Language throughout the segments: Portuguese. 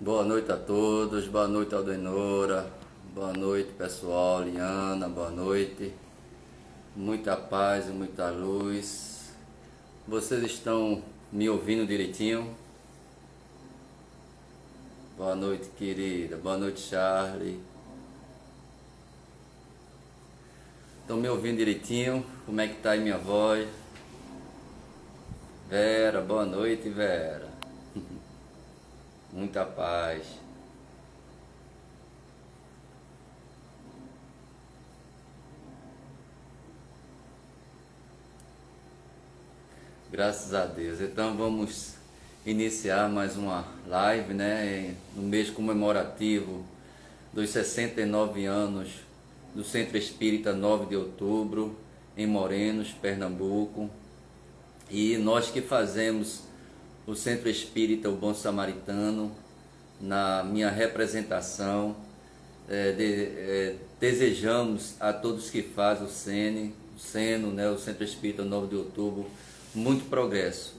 Boa noite a todos, boa noite Aldenora, boa noite pessoal, Liana, boa noite, muita paz e muita luz. Vocês estão me ouvindo direitinho? Boa noite querida, boa noite Charlie. Estão me ouvindo direitinho? Como é que tá aí minha voz? Vera, boa noite Vera. Muita paz. Graças a Deus. Então vamos iniciar mais uma live, né? No mês comemorativo dos 69 anos do Centro Espírita 9 de Outubro, em Morenos, Pernambuco. E nós que fazemos o Centro Espírita, o Bom Samaritano, na minha representação, desejamos a todos que fazem o SENO, né, o Centro Espírita 9 de Outubro, muito progresso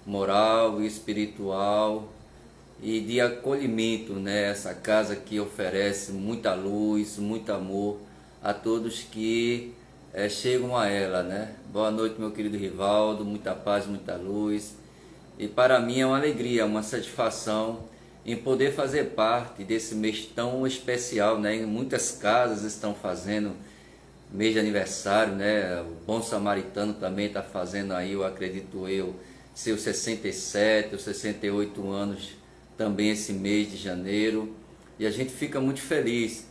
moral e espiritual e de acolhimento, né, essa casa que oferece muita luz, muito amor a todos que chegam a ela, né? Boa noite, meu querido Rivaldo, muita paz, muita luz. E para mim é uma alegria, uma satisfação em poder fazer parte desse mês tão especial, né? Muitas casas estão fazendo mês de aniversário, né? O Bom Samaritano também está fazendo aí, eu acredito seus 67 ou 68 anos também esse mês de janeiro. E a gente fica muito feliz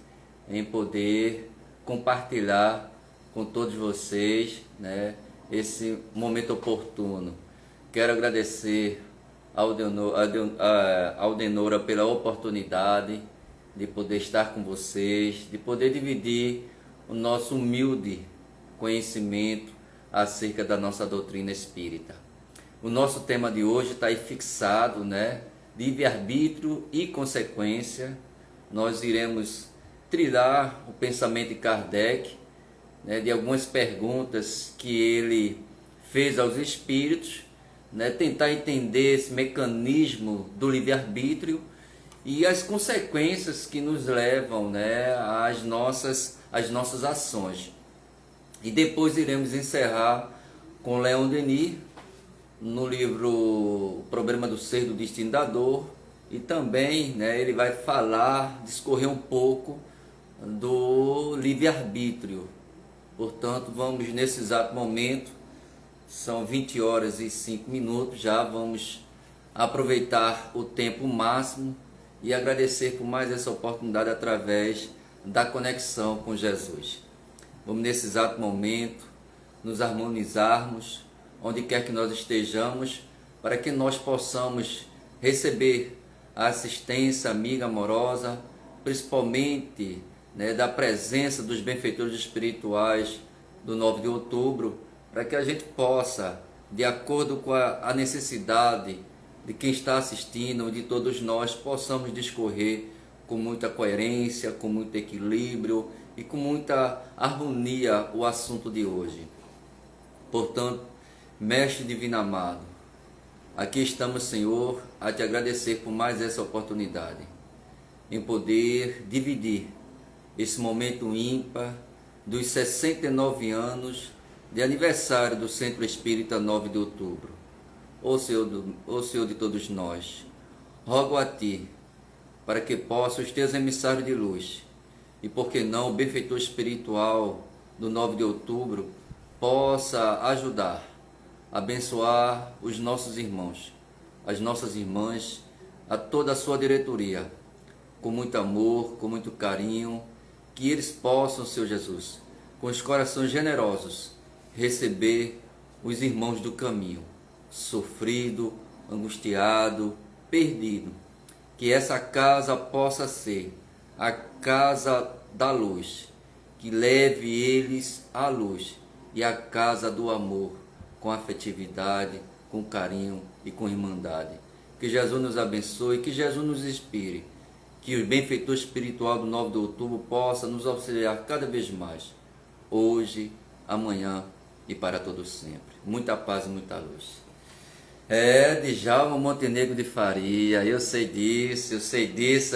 em poder compartilhar com todos vocês, né, esse momento oportuno. Quero agradecer a Aldenora pela oportunidade de poder estar com vocês, de poder dividir o nosso humilde conhecimento acerca da nossa doutrina espírita. O nosso tema de hoje está aí fixado, né? Livre-arbítrio e consequência. Nós iremos trilhar o pensamento de Kardec, né, de algumas perguntas que ele fez aos espíritos, né, tentar entender esse mecanismo do livre-arbítrio e as consequências que nos levam, né, às nossas ações. E depois iremos encerrar com Leon Denis, no livro O Problema do Ser, do Destino da Dor, e também, né, ele vai discorrer um pouco do livre-arbítrio. Portanto, vamos nesse exato momento, são 20 horas e 5 minutos, já vamos aproveitar o tempo máximo e agradecer por mais essa oportunidade através da conexão com Jesus. Vamos nesse exato momento nos harmonizarmos, onde quer que nós estejamos, para que nós possamos receber a assistência amiga, amorosa, principalmente, né, da presença dos benfeitores espirituais do 9 de outubro, para que a gente possa, de acordo com a necessidade de quem está assistindo, de todos nós, possamos discorrer com muita coerência, com muito equilíbrio e com muita harmonia o assunto de hoje. Portanto, Mestre Divino Amado, aqui estamos, Senhor, a te agradecer por mais essa oportunidade, em poder dividir esse momento ímpar dos 69 anos de aniversário do Centro Espírita 9 de Outubro. Ó Senhor de todos nós, rogo a Ti, para que possa os Teus emissários de luz, e por que não o benfeitor espiritual do 9 de Outubro, possa ajudar, abençoar os nossos irmãos, as nossas irmãs, a toda a sua diretoria, com muito amor, com muito carinho, que eles possam, Senhor Jesus, com os corações generosos, receber os irmãos do caminho, sofrido, angustiado, perdido. Que essa casa possa ser a casa da luz, que leve eles à luz, e a casa do amor, com afetividade, com carinho e com irmandade. Que Jesus nos abençoe, que Jesus nos inspire, que o benfeitor espiritual do 9 de outubro possa nos auxiliar cada vez mais, hoje, amanhã e para todo sempre. Muita paz e muita luz. É, Djalma Montenegro de Faria, eu sei disso,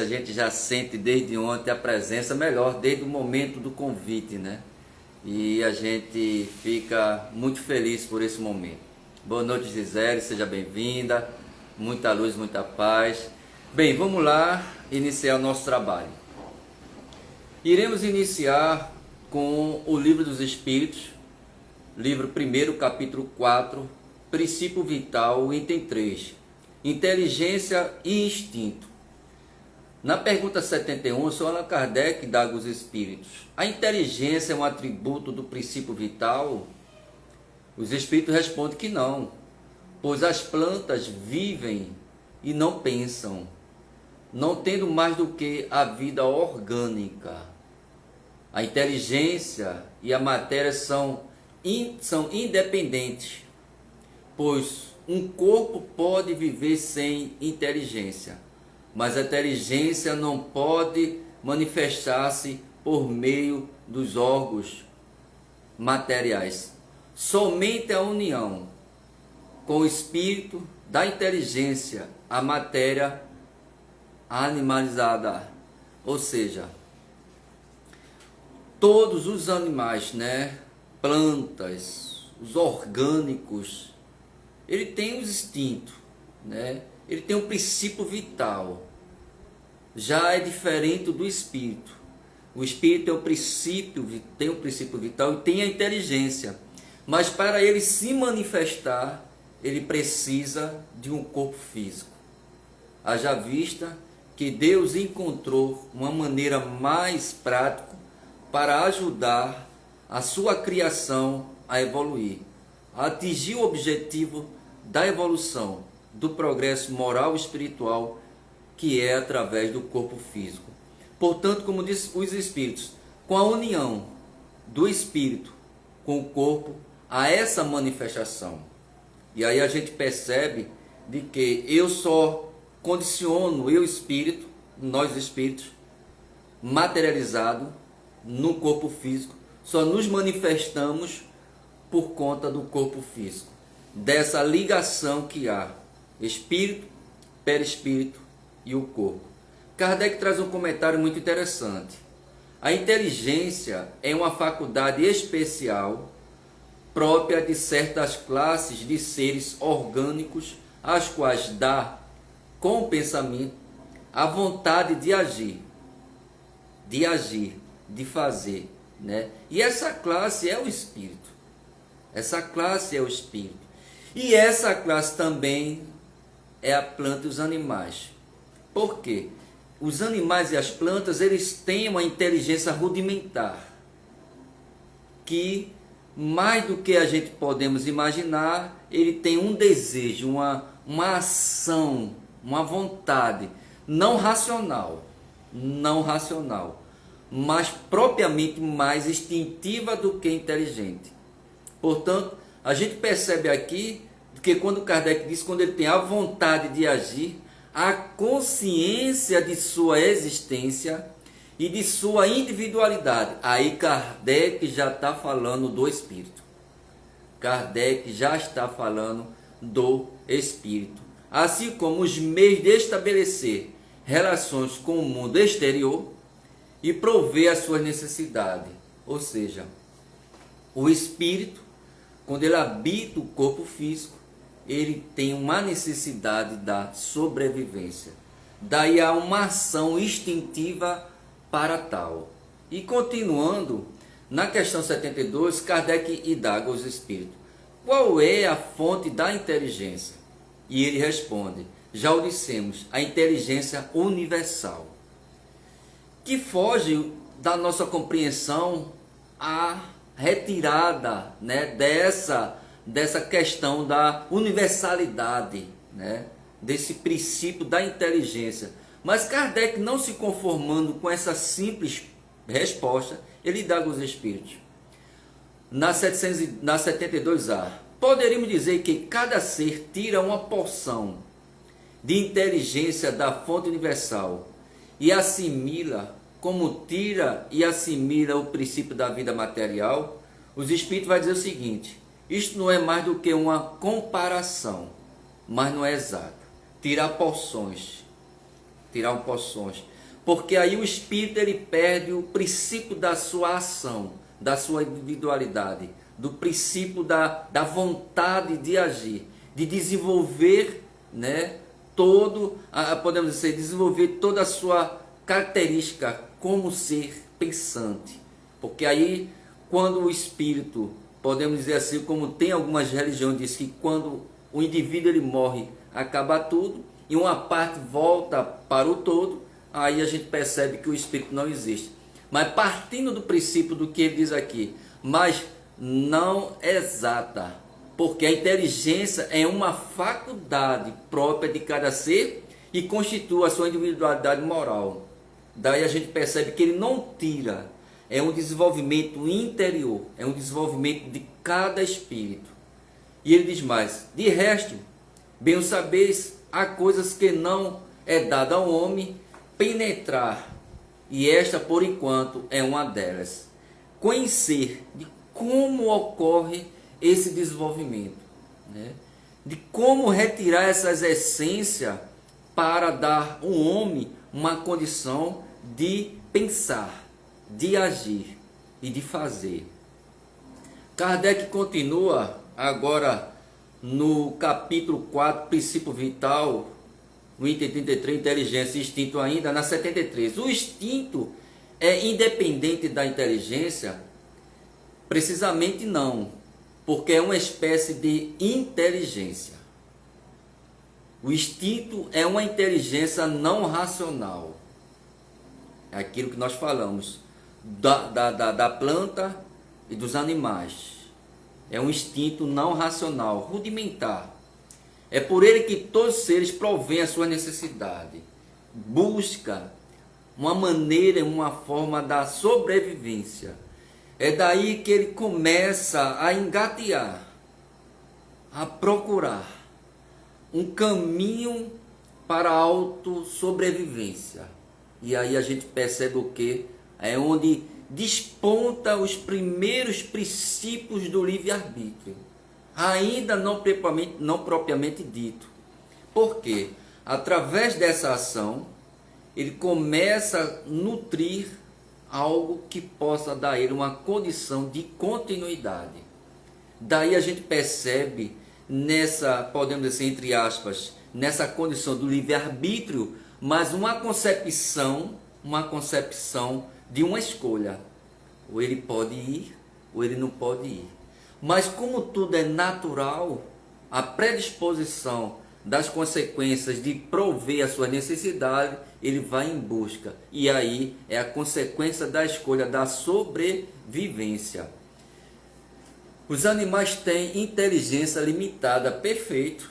a gente já sente desde ontem a presença, melhor, desde o momento do convite, né? E a gente fica muito feliz por esse momento. Boa noite, Gisele, seja bem-vinda, muita luz, muita paz. Bem, vamos lá iniciar o nosso trabalho. Iremos iniciar com o Livro dos Espíritos, livro 1º, capítulo 4, princípio vital, item 3, inteligência e instinto. Na pergunta 71, o Sr. Allan Kardec dá aos espíritos: a inteligência é um atributo do princípio vital? Os espíritos respondem que não, pois as plantas vivem e não pensam, não tendo mais do que a vida orgânica. A inteligência e a matéria são independentes, pois um corpo pode viver sem inteligência, mas a inteligência não pode manifestar-se por meio dos órgãos materiais. Somente a união com o espírito da inteligência, a matéria animalizada, ou seja, todos os animais, né, plantas, os orgânicos, ele tem os instintos, né? Ele tem um princípio vital. Já é diferente do espírito. O espírito tem um princípio vital e tem a inteligência. Mas para ele se manifestar, ele precisa de um corpo físico. Haja vista que Deus encontrou uma maneira mais prática para ajudar a sua criação a evoluir, a atingir o objetivo da evolução, do progresso moral e espiritual, que é através do corpo físico. Portanto, como diz os espíritos, com a união do espírito com o corpo, há essa manifestação. E aí a gente percebe de que eu só condiciono, nós espíritos, materializado no corpo físico, só nos manifestamos por conta do corpo físico, dessa ligação que há espírito, perispírito e o corpo. Kardec traz um comentário muito interessante. A inteligência é uma faculdade especial própria de certas classes de seres orgânicos, às quais dá, com o pensamento, a vontade de agir, de fazer, né? E essa classe é o espírito. Essa classe é o espírito. E essa classe também é a planta e os animais. Por quê? Os animais e as plantas, eles têm uma inteligência rudimentar, que mais do que a gente podemos imaginar, ele tem um desejo, uma ação, uma vontade não racional, mas propriamente mais instintiva do que inteligente. Portanto, a gente percebe aqui que quando Kardec diz, quando ele tem a vontade de agir, a consciência de sua existência e de sua individualidade, aí Kardec já está falando do espírito. Kardec já está falando do espírito. Assim como os meios de estabelecer relações com o mundo exterior e prover as suas necessidades. Ou seja, o espírito, quando ele habita o corpo físico, ele tem uma necessidade da sobrevivência. Daí há uma ação instintiva para tal. E continuando, na questão 72, Kardec indaga os espíritos: qual é a fonte da inteligência? E ele responde: já o dissemos, a inteligência universal, que foge da nossa compreensão a retirada, né, dessa questão da universalidade, né, desse princípio da inteligência. Mas Kardec, não se conformando com essa simples resposta, ele dá aos espíritos. Na 72A, poderíamos dizer que cada ser tira uma porção de inteligência da fonte universal e assimila, como tira e assimila o princípio da vida material. Os espíritos vão dizer o seguinte: isto não é mais do que uma comparação, mas não é exata. Tirar porções, porque aí o espírito ele perde o princípio da sua ação, da sua individualidade, do princípio da vontade de agir, de desenvolver, né, podemos dizer, desenvolver toda a sua característica como ser pensante. Porque aí, quando o espírito, podemos dizer assim, como tem algumas religiões, diz que quando o indivíduo ele morre, acaba tudo, e uma parte volta para o todo, aí a gente percebe que o espírito não existe. Mas partindo do princípio do que ele diz aqui, mas não exata, porque a inteligência é uma faculdade própria de cada ser e constitui a sua individualidade moral. Daí a gente percebe que ele não tira, é um desenvolvimento interior, é um desenvolvimento de cada espírito. E ele diz mais: de resto, bem o sabeis, há coisas que não é dado ao homem penetrar, e esta por enquanto é uma delas. Conhecer de como ocorre esse desenvolvimento, né? De como retirar essas essências para dar ao homem uma condição de pensar, de agir e de fazer. Kardec continua agora no capítulo 4, princípio vital, no item 33, inteligência e instinto, ainda na 73. O instinto é independente da inteligência? Precisamente não, porque é uma espécie de inteligência. O instinto é uma inteligência não racional. É aquilo que nós falamos da planta e dos animais. É um instinto não racional, rudimentar. É por ele que todos os seres provêm a sua necessidade. Busca uma maneira, uma forma da sobrevivência. É daí que ele começa a engatear, a procurar um caminho para a autossobrevivência. E aí a gente percebe o que? É onde desponta os primeiros princípios do livre-arbítrio, ainda não propriamente dito. Por quê? Através dessa ação, ele começa a nutrir algo que possa dar a ele uma condição de continuidade. Daí a gente percebe nessa, podemos dizer entre aspas, nessa condição do livre-arbítrio, mas uma concepção de uma escolha. Ou ele pode ir, ou ele não pode ir. Mas como tudo é natural, a predisposição das consequências de prover a sua necessidade, ele vai em busca. E aí é a consequência da escolha da sobrevivência. Os animais têm inteligência limitada, perfeito.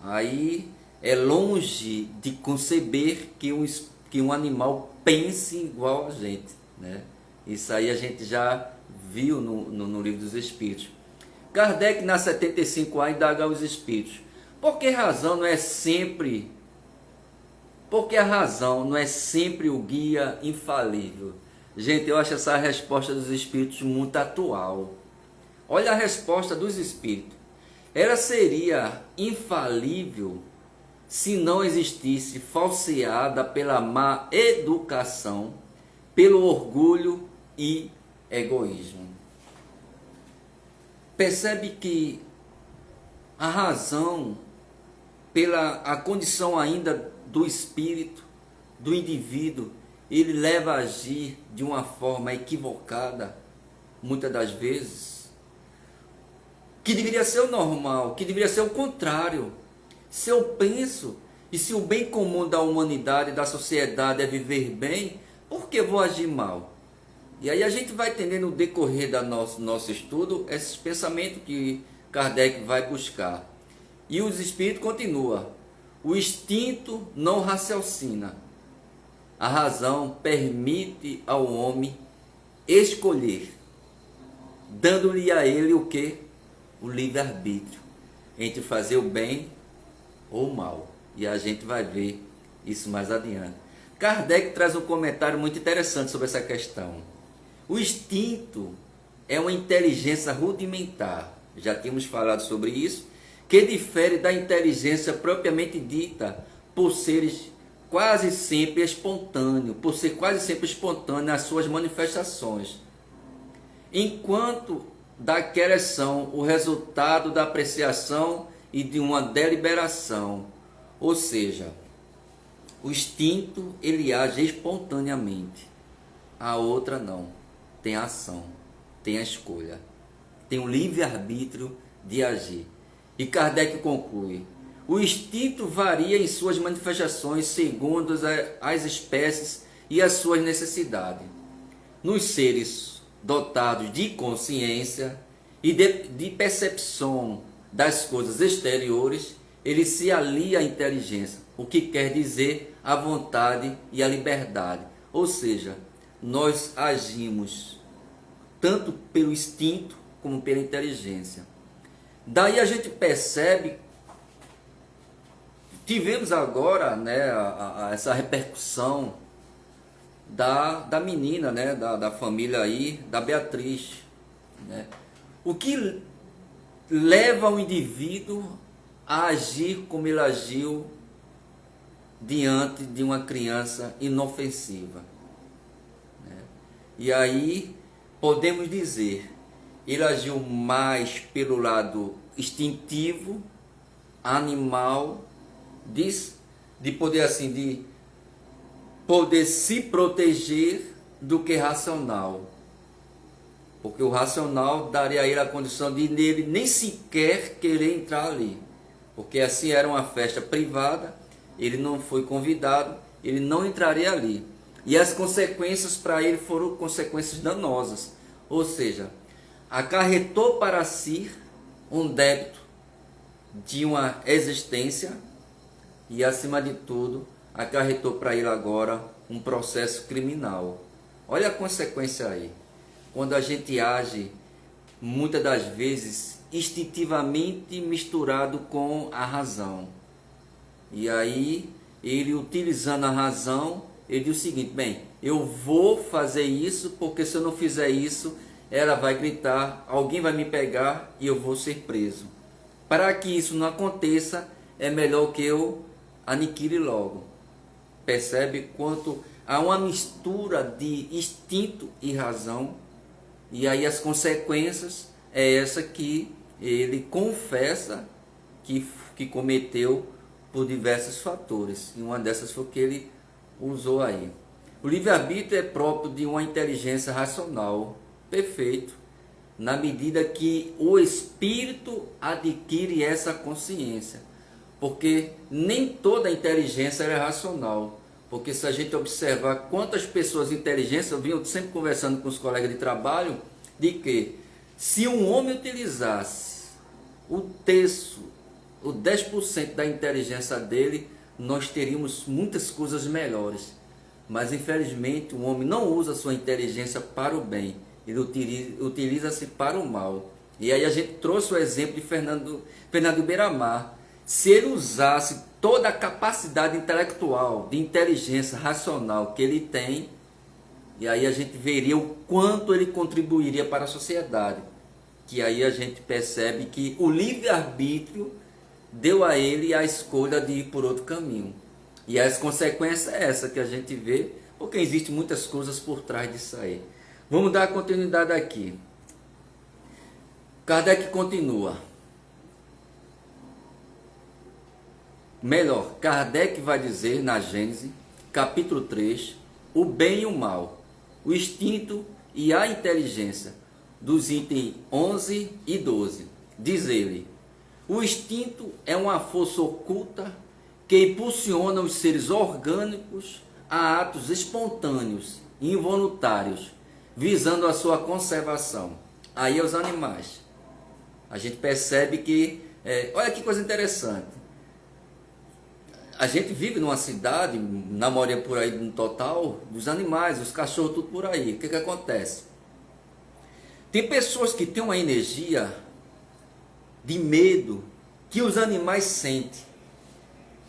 Aí é longe de conceber que um animal pense igual a gente, né? Isso aí a gente já viu no Livro dos Espíritos. Kardec, na 75A, indaga aos Espíritos: por que a razão não é sempre o guia infalível? Gente, eu acho essa resposta dos Espíritos muito atual. Olha a resposta dos Espíritos. Ela seria infalível se não existisse falseada pela má educação, pelo orgulho e egoísmo. Percebe que a razão, pela a condição ainda do espírito, do indivíduo, ele leva a agir de uma forma equivocada, muitas das vezes, que deveria ser o normal, que deveria ser o contrário. Se eu penso, e se o bem comum da humanidade, da sociedade é viver bem, por que vou agir mal? E aí a gente vai entender no decorrer do nosso estudo esses pensamentos que Kardec vai buscar. E os espíritos continuam: o instinto não raciocina. A razão permite ao homem escolher, dando-lhe a ele o que? O livre-arbítrio, entre fazer o bem ou o mal. E a gente vai ver isso mais adiante. Kardec traz um comentário muito interessante sobre essa questão. O instinto é uma inteligência rudimentar. Já tínhamos falado sobre isso, que difere da inteligência propriamente dita, por seres quase sempre espontâneo, por ser quase sempre espontâneo nas suas manifestações. Enquanto daquelas são o resultado da apreciação e de uma deliberação, ou seja, o instinto ele age espontaneamente, a outra não, tem a ação, tem a escolha, tem o livre-arbítrio de agir. E Kardec conclui: o instinto varia em suas manifestações segundo as espécies e as suas necessidades. Nos seres dotados de consciência e de percepção das coisas exteriores, ele se alia à inteligência, o que quer dizer a vontade e a liberdade. Ou seja, nós agimos tanto pelo instinto como pela inteligência. Daí a gente percebe, tivemos agora, né, essa repercussão da menina, né, da família aí, da Beatriz, né? O que leva o indivíduo a agir como ele agiu diante de uma criança inofensiva, né? E aí podemos dizer, ele agiu mais pelo lado instintivo, animal, de poder assim, de poder se proteger, do que racional. Porque o racional daria a ele a condição de ele nem sequer querer entrar ali. Porque assim era uma festa privada, ele não foi convidado, ele não entraria ali. E as consequências para ele foram consequências danosas. Ou seja, acarretou para si um débito de uma existência e, acima de tudo, acarretou para ele agora um processo criminal. Olha a consequência aí. Quando a gente age, muitas das vezes, instintivamente misturado com a razão. E aí, ele utilizando a razão, ele diz o seguinte: bem, eu vou fazer isso, porque se eu não fizer isso, ela vai gritar, alguém vai me pegar e eu vou ser preso. Para que isso não aconteça, é melhor que eu aniquile logo. Percebe quanto há uma mistura de instinto e razão, e aí as consequências é essa que ele confessa que cometeu por diversos fatores, e uma dessas foi que ele usou aí. O livre-arbítrio é próprio de uma inteligência racional, perfeito, na medida que o espírito adquire essa consciência, porque nem toda inteligência é racional. Porque se a gente observar quantas pessoas inteligentes, eu vinha sempre conversando com os colegas de trabalho, de que se um homem utilizasse o terço, o 10% da inteligência dele, nós teríamos muitas coisas melhores. Mas infelizmente o homem não usa a sua inteligência para o bem, ele utiliza-se para o mal. E aí a gente trouxe o exemplo de Fernando Beiramar. Se ele usasse toda a capacidade intelectual, de inteligência racional que ele tem, e aí a gente veria o quanto ele contribuiria para a sociedade. Que aí a gente percebe que o livre-arbítrio deu a ele a escolha de ir por outro caminho. E as consequências é essa que a gente vê, porque existem muitas coisas por trás disso aí. Vamos dar continuidade aqui. Kardec continua. Melhor, Kardec vai dizer na Gênese, capítulo 3, o bem e o mal, o instinto e a inteligência, dos itens 11 e 12. Diz ele: o instinto é uma força oculta que impulsiona os seres orgânicos a atos espontâneos e involuntários, visando a sua conservação. Aí os animais. A gente percebe que, olha que coisa interessante. A gente vive numa cidade, na maioria por aí no total, dos animais, os cachorros, tudo por aí. O que acontece? Tem pessoas que têm uma energia de medo que os animais sentem.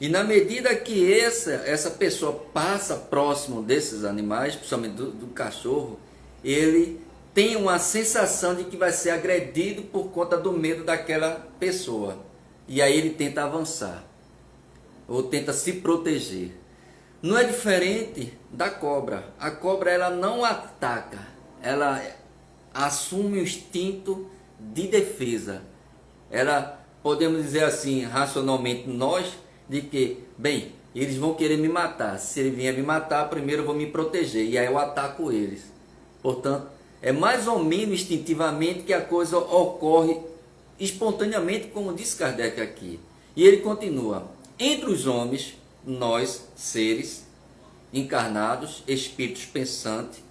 E na medida que essa pessoa passa próximo desses animais, principalmente do cachorro, ele tem uma sensação de que vai ser agredido por conta do medo daquela pessoa. e aí ele tenta avançar, ou tenta se proteger. Não é diferente da cobra. A cobra, ela não ataca, ela assume o instinto de defesa. Ela, podemos dizer assim, racionalmente nós, de que, bem, eles vão querer me matar. Se ele vier me matar, primeiro eu vou me proteger, e aí eu ataco eles. Portanto, é mais ou menos instintivamente que a coisa ocorre espontaneamente, como diz Kardec aqui. E ele continua: entre os homens, nós, seres encarnados, espíritos pensantes,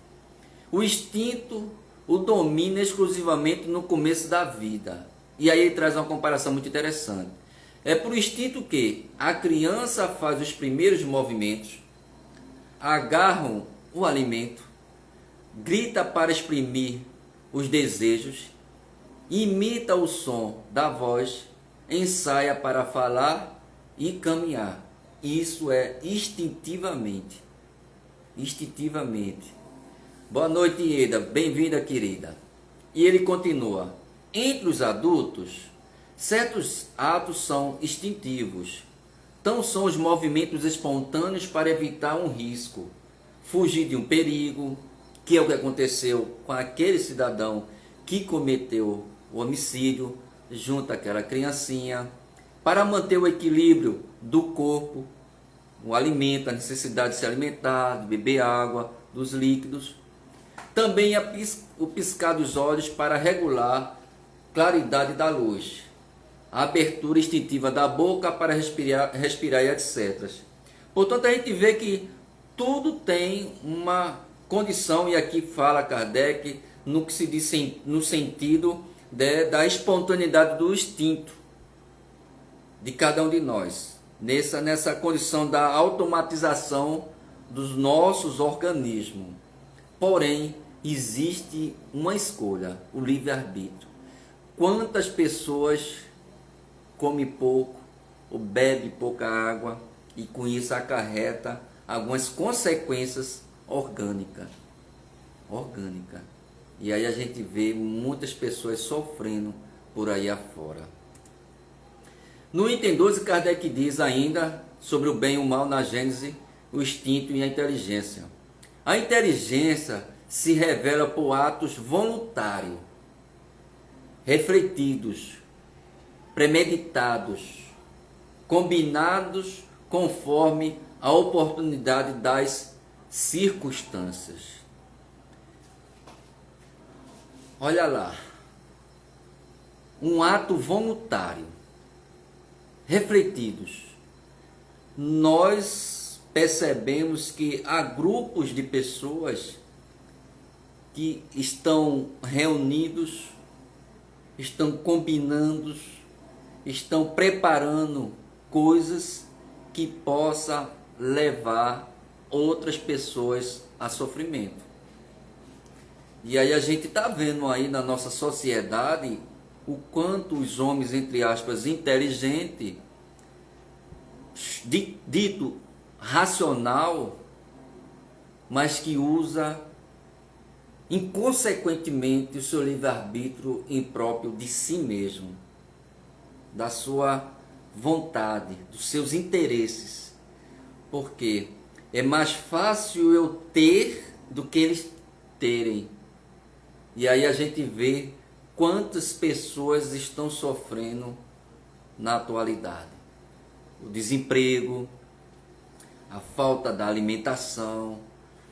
o instinto o domina exclusivamente no começo da vida. E aí ele traz uma comparação muito interessante. É por instinto que a criança faz os primeiros movimentos, agarra o alimento, grita para exprimir os desejos, imita o som da voz, ensaia para falar e caminhar. Isso é instintivamente. Instintivamente. Boa noite, Ieda. Bem-vinda, querida. E ele continua: entre os adultos, certos atos são instintivos. Então são os movimentos espontâneos para evitar um risco, fugir de um perigo, que é o que aconteceu com aquele cidadão que cometeu o homicídio junto àquela criancinha, para manter o equilíbrio do corpo, o alimento, a necessidade de se alimentar, de beber água, dos líquidos. Também o piscar dos olhos para regular a claridade da luz, a abertura instintiva da boca para respirar e etc. Portanto, a gente vê que tudo tem uma condição, e aqui fala Kardec no que se diz no sentido da espontaneidade do instinto de cada um de nós, nessa condição da automatização dos nossos organismos. Porém, existe uma escolha, o livre-arbítrio. Quantas pessoas comem pouco ou bebem pouca água e com isso acarreta algumas consequências orgânicas. E aí a gente vê muitas pessoas sofrendo por aí afora. No item 12, Kardec diz ainda sobre o bem e o mal na Gênese, o instinto e a inteligência. A inteligência se revela por atos voluntários, refletidos, premeditados, combinados conforme a oportunidade das circunstâncias. Olha lá, um ato voluntário, refletidos. Nós percebemos que há grupos de pessoas que estão reunidos, estão combinando, estão preparando coisas que possa levar outras pessoas a sofrimento. E aí a gente está vendo aí na nossa sociedade o quanto os homens, entre aspas, inteligentes, dito racional, mas que usa inconsequentemente o seu livre-arbítrio impróprio de si mesmo, da sua vontade, dos seus interesses. Porque é mais fácil eu ter do que eles terem. E aí a gente vê quantas pessoas estão sofrendo na atualidade. O desemprego, a falta da alimentação,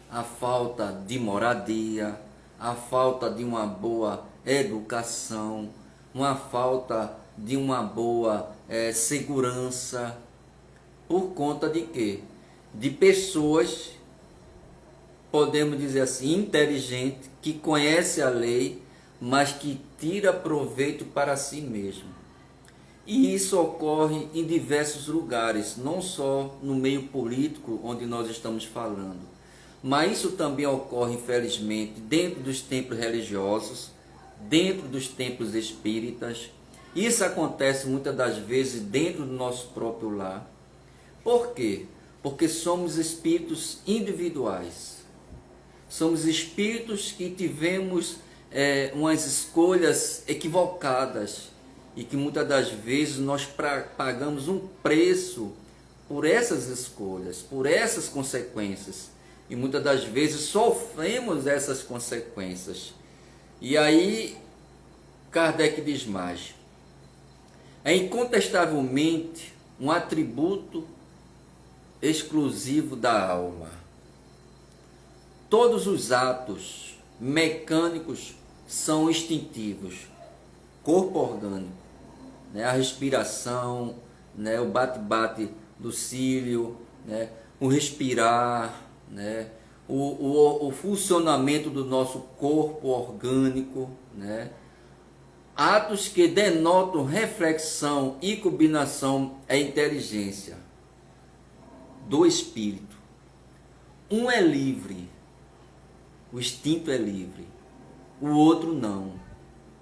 a falta de moradia, a falta de uma boa educação, uma falta de uma boa segurança. Por conta de quê? De pessoas, podemos dizer assim, inteligentes, que conhecem a lei, mas que tira proveito para si mesmo. E isso ocorre em diversos lugares, não só no meio político, onde nós estamos falando, mas isso também ocorre, infelizmente, dentro dos templos religiosos, dentro dos templos espíritas. Isso acontece muitas das vezes dentro do nosso próprio lar. Por quê? Porque somos espíritos individuais. Somos espíritos que tivemos umas escolhas equivocadas e que muitas das vezes nós pagamos um preço por essas escolhas, por essas consequências, e muitas das vezes sofremos essas consequências. E aí Kardec diz mais: é incontestavelmente um atributo exclusivo da alma. Todos os atos mecânicos são instintivos, corpo orgânico, né? A respiração, né? O bate-bate do cílio, né? O respirar, né? O funcionamento do nosso corpo orgânico, né? Atos que denotam reflexão e combinação é inteligência do espírito. Um é livre, o instinto é livre, o outro não.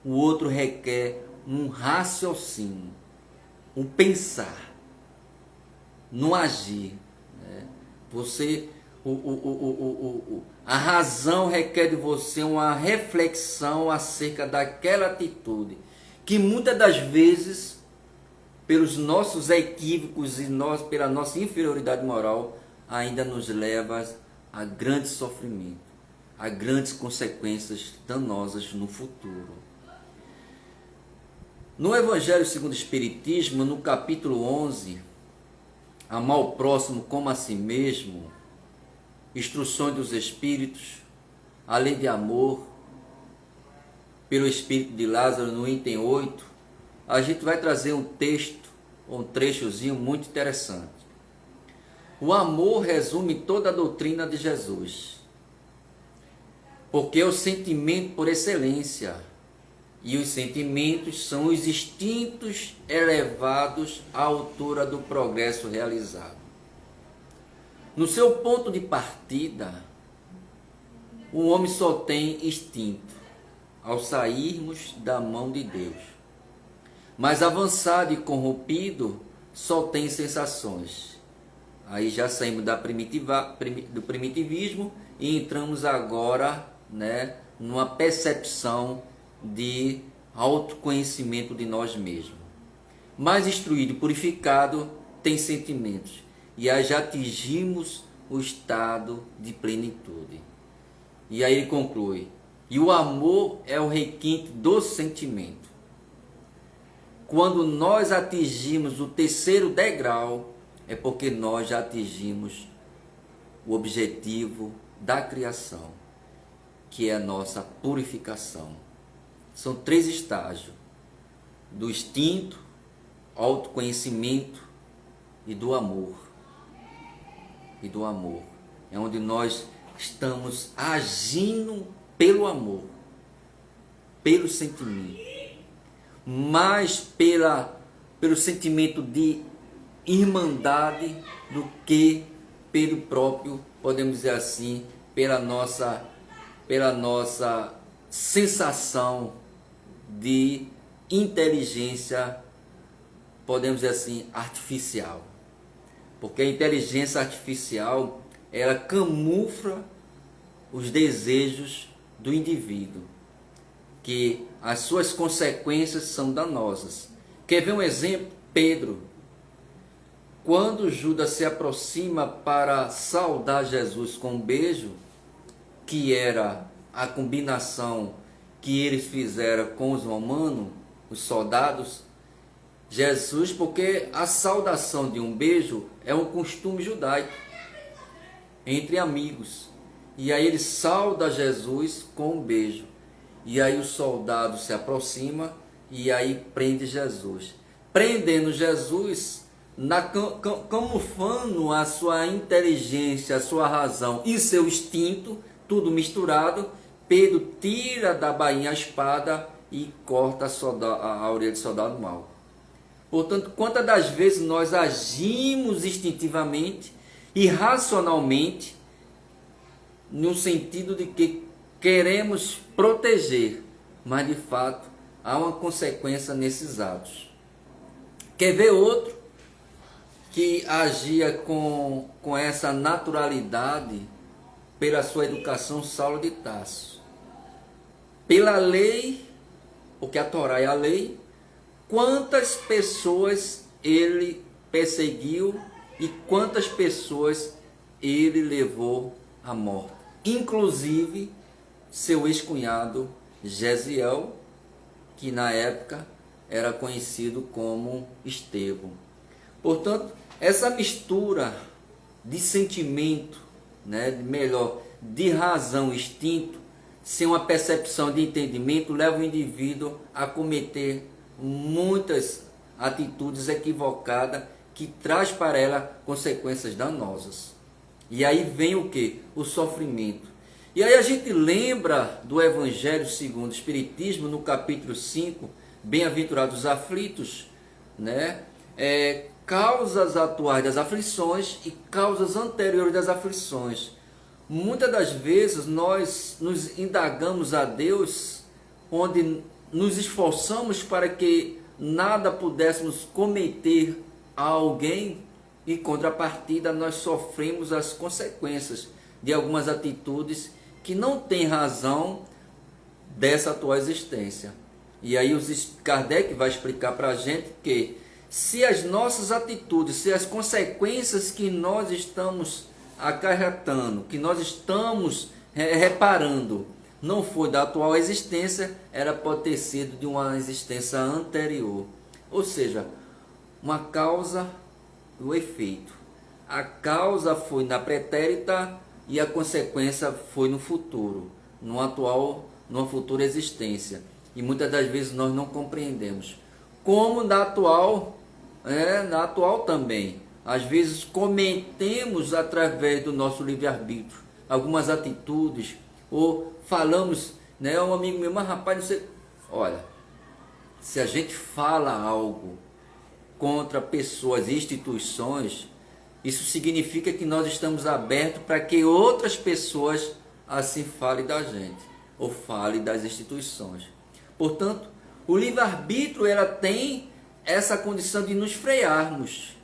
O outro requer um raciocínio, um pensar, no agir, né? A razão requer de você uma reflexão acerca daquela atitude, que muitas das vezes, pelos nossos equívocos e pela nossa inferioridade moral, ainda nos leva a grande sofrimento, a grandes consequências danosas no futuro. No Evangelho segundo o Espiritismo, no capítulo 11, amar o próximo como a si mesmo, instruções dos Espíritos, a lei de amor, pelo Espírito de Lázaro, no item 8, a gente vai trazer um texto, um trechozinho muito interessante. O amor resume toda a doutrina de Jesus, porque é o sentimento por excelência, e os sentimentos são os instintos elevados à altura do progresso realizado. No seu ponto de partida, o homem só tem instinto ao sairmos da mão de Deus. Mas avançado e corrompido, só tem sensações. Aí já saímos do primitivismo e entramos agora, né, numa percepção de autoconhecimento de nós mesmos. Mais instruído e purificado tem sentimentos. E aí já atingimos o estado de plenitude. E aí ele conclui: e o amor é o requinte do sentimento. Quando nós atingimos o terceiro degrau, é porque nós já atingimos o objetivo da criação, que é a nossa purificação. São 3 estágios: do instinto, autoconhecimento e do amor. E do amor é onde nós estamos agindo pelo amor, pelo sentimento, mais pelo sentimento de irmandade do que pelo próprio, podemos dizer assim, pela nossa sensação de inteligência, podemos dizer assim, artificial. Porque a inteligência artificial, ela camufla os desejos do indivíduo, que as suas consequências são danosas. Quer ver um exemplo? Pedro, quando Judas se aproxima para saudar Jesus com um beijo, que era a combinação que eles fizeram com os romanos, os soldados, Jesus, porque a saudação de um beijo é um costume judaico entre amigos. E aí ele sauda Jesus com um beijo. E aí o soldado se aproxima e aí prende Jesus. Prendendo Jesus, camuflando a sua inteligência, a sua razão e seu instinto, tudo misturado, Pedro tira da bainha a espada e corta a orelha de soldado mau. Portanto, quantas das vezes nós agimos instintivamente e racionalmente, no sentido de que queremos proteger, mas de fato há uma consequência nesses atos. Quer ver outro que agia com essa naturalidade pela sua educação? Saulo de Tarso. Pela lei, porque a Torá é a lei, quantas pessoas ele perseguiu e quantas pessoas ele levou à morte. Inclusive seu ex-cunhado Gesiel, que na época era conhecido como Estevão. Portanto, essa mistura de sentimento, né, de razão, instinto, sem uma percepção de entendimento, leva o indivíduo a cometer muitas atitudes equivocadas que traz para ela consequências danosas. E aí vem o que? O sofrimento. E aí a gente lembra do Evangelho segundo o Espiritismo, no capítulo 5, Bem-aventurados os aflitos, né? Causas atuais das aflições e causas anteriores das aflições. Muitas das vezes nós nos indagamos a Deus, onde nos esforçamos para que nada pudéssemos cometer a alguém, e em contrapartida nós sofremos as consequências de algumas atitudes que não têm razão dessa atual existência. E aí Kardec vai explicar para a gente que se as nossas atitudes, se as consequências que nós estamos acarretando, que nós estamos reparando, não foi da atual existência, ela pode ter sido de uma existência anterior. Ou seja, uma causa e o efeito. A causa foi na pretérita e a consequência foi no futuro, numa futura existência. E muitas das vezes nós não compreendemos. Como na atual também. Às vezes cometemos através do nosso livre-arbítrio algumas atitudes, ou falamos, né? Um amigo meu, mas rapaz, não sei. Olha, se a gente fala algo contra pessoas e instituições, isso significa que nós estamos abertos para que outras pessoas assim falem da gente, ou falem das instituições. Portanto, o livre-arbítrio ela tem essa condição de nos frearmos.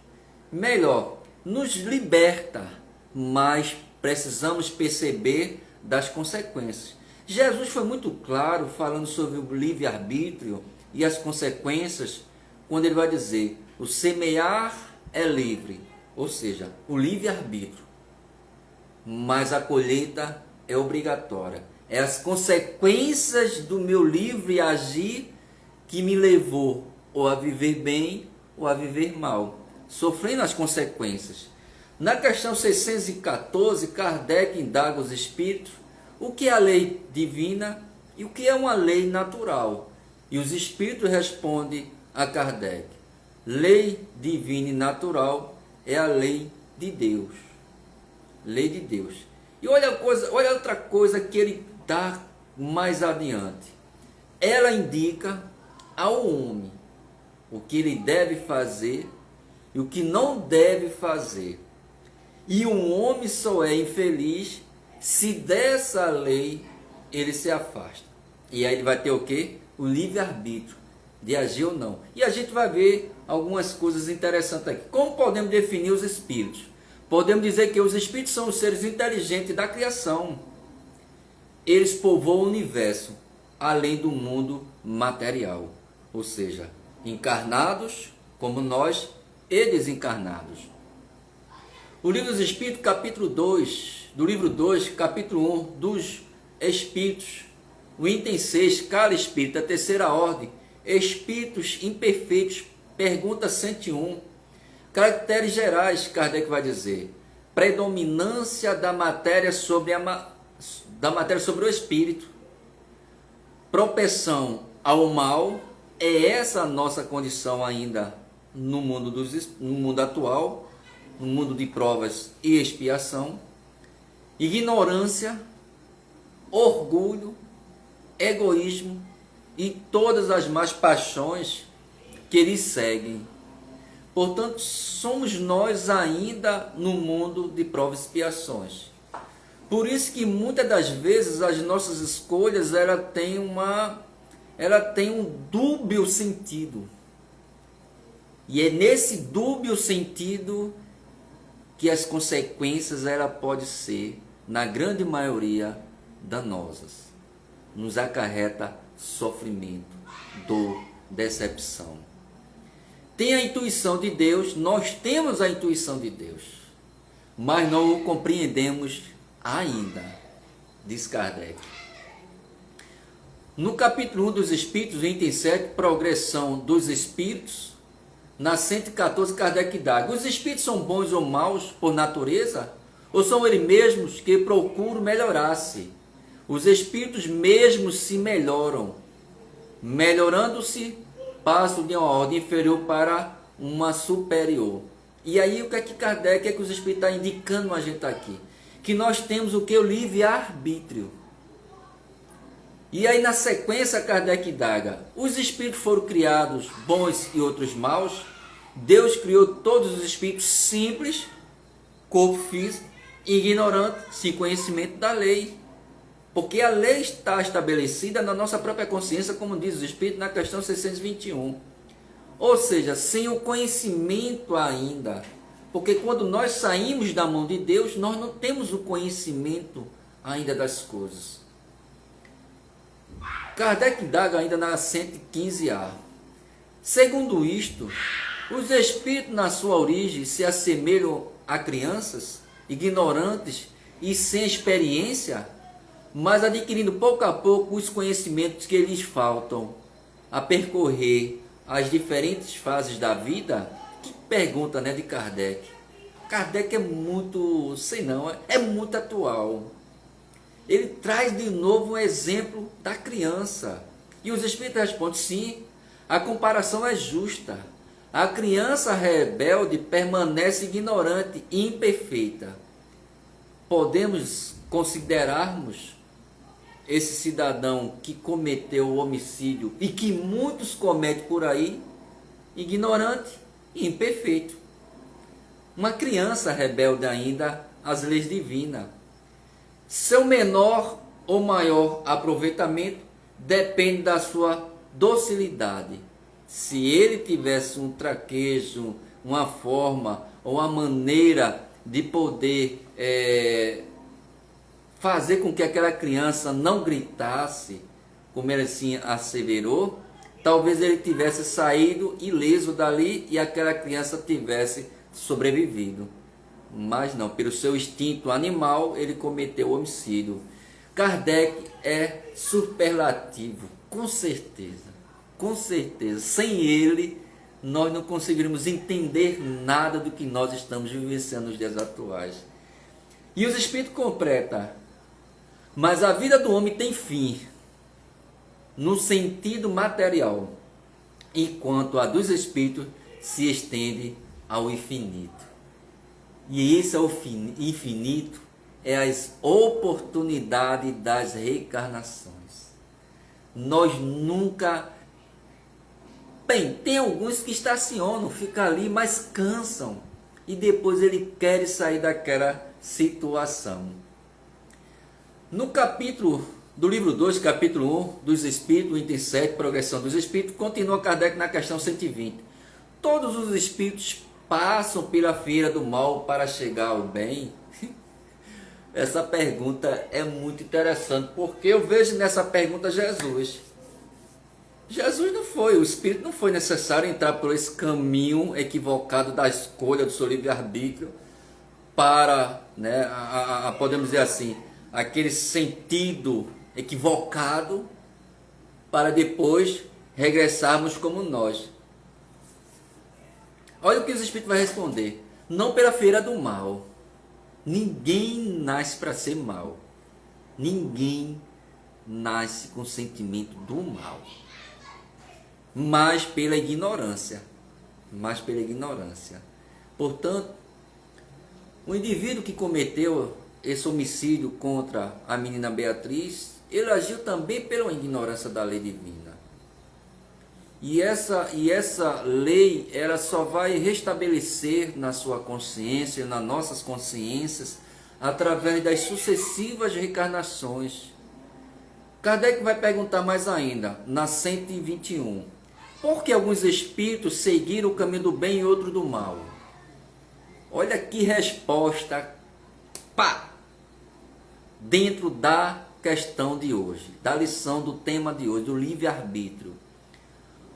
Melhor, nos liberta, mas precisamos perceber das consequências. Jesus foi muito claro falando sobre o livre-arbítrio e as consequências, quando ele vai dizer, o semear é livre, ou seja, o livre-arbítrio, mas a colheita é obrigatória. É as consequências do meu livre agir que me levou ou a viver bem ou a viver mal, sofrendo as consequências. Na questão 614, Kardec indaga os espíritos o que é a lei divina e o que é uma lei natural. E os espíritos respondem a Kardec: lei divina e natural é a lei de Deus. Lei de Deus. E olha outra coisa que ele dá mais adiante. Ela indica ao homem o que ele deve fazer e o que não deve fazer. E um homem só é infeliz se dessa lei ele se afasta. E aí ele vai ter o quê? O livre-arbítrio de agir ou não. E a gente vai ver algumas coisas interessantes aqui. Como podemos definir os espíritos? Podemos dizer que os espíritos são os seres inteligentes da criação. Eles povoam o universo, além do mundo material. Ou seja, encarnados como nós e desencarnados. O livro dos Espíritos, capítulo 2, do livro 2, capítulo 1, dos Espíritos, o item 6, cada espírito, a terceira ordem, espíritos imperfeitos, pergunta 101, caracteres gerais, Kardec vai dizer, predominância da matéria sobre o espírito, propensão ao mal, é essa a nossa condição ainda no mundo atual, no mundo de provas e expiação, ignorância, orgulho, egoísmo e todas as más paixões que lhe seguem. Portanto, somos nós ainda no mundo de provas e expiações. Por isso que muitas das vezes as nossas escolhas ela tem um dúbio sentido. E é nesse dúbio sentido que as consequências ela pode ser, na grande maioria, danosas. Nos acarreta sofrimento, dor, decepção. Tem a intuição de Deus, nós temos a intuição de Deus, mas não o compreendemos ainda, diz Kardec. No capítulo 1 dos Espíritos, item 7, progressão dos Espíritos, na 114, Kardec dá: os Espíritos são bons ou maus por natureza? Ou são eles mesmos que procuram melhorar-se? Os Espíritos mesmos se melhoram. Melhorando-se, passam de uma ordem inferior para uma superior. E aí o que é que Kardec, o que os Espíritos estão indicando a gente aqui? Que nós temos o que? O livre-arbítrio. E aí na sequência Kardec indaga: os Espíritos foram criados bons e outros maus? Deus criou todos os Espíritos simples, corpo físico, ignorante, sem conhecimento da lei. Porque a lei está estabelecida na nossa própria consciência, como diz o Espírito na questão 621. Ou seja, sem o conhecimento ainda. Porque quando nós saímos da mão de Deus, nós não temos o conhecimento ainda das coisas. Kardec indaga ainda na 115A. Segundo isto, os espíritos na sua origem se assemelham a crianças, ignorantes e sem experiência, mas adquirindo pouco a pouco os conhecimentos que lhes faltam a percorrer as diferentes fases da vida. Que pergunta, né, de Kardec. Kardec é muito, sei não, é muito atual. Ele traz de novo um exemplo da criança. E os Espíritos respondem: sim, a comparação é justa. A criança rebelde permanece ignorante e imperfeita. Podemos considerarmos esse cidadão que cometeu o homicídio e que muitos cometem por aí, ignorante e imperfeito. Uma criança rebelde ainda às leis divinas. Seu menor ou maior aproveitamento depende da sua docilidade. Se ele tivesse um traquejo, uma forma ou uma maneira de poder fazer com que aquela criança não gritasse, como ele assim asseverou, talvez ele tivesse saído ileso dali e aquela criança tivesse sobrevivido. Mas não, pelo seu instinto animal, ele cometeu o homicídio. Kardec é superlativo, com certeza. Com certeza. Sem ele, nós não conseguiríamos entender nada do que nós estamos vivenciando nos dias atuais. E os Espíritos completam: mas a vida do homem tem fim, no sentido material, enquanto a dos Espíritos se estende ao infinito. E esse é o infinito, é as oportunidades das reencarnações. Nós nunca... Bem, tem alguns que estacionam, ficam ali, mas cansam. E depois ele quer sair daquela situação. No capítulo do livro 2, capítulo 1 dos Espíritos, item 7, progressão dos Espíritos, continua Kardec na questão 120. Todos os Espíritos passam pela feira do mal para chegar ao bem? Essa pergunta é muito interessante, porque eu vejo nessa pergunta Jesus. Jesus não foi, o Espírito não foi necessário entrar por esse caminho equivocado da escolha do seu livre-arbítrio para, né, podemos dizer assim, aquele sentido equivocado para depois regressarmos como nós. Olha o que os Espíritos vão responder: não pela feira do mal. Ninguém nasce para ser mal. Ninguém nasce com sentimento do mal. Mas pela ignorância. Portanto, o indivíduo que cometeu esse homicídio contra a menina Beatriz, ele agiu também pela ignorância da lei divina. E essa lei, ela só vai restabelecer na sua consciência, nas nossas consciências, através das sucessivas reencarnações. Kardec vai perguntar mais ainda, na 121. Por que alguns espíritos seguiram o caminho do bem e outros do mal? Olha que resposta, dentro da questão de hoje, da lição do tema de hoje, do livre-arbítrio.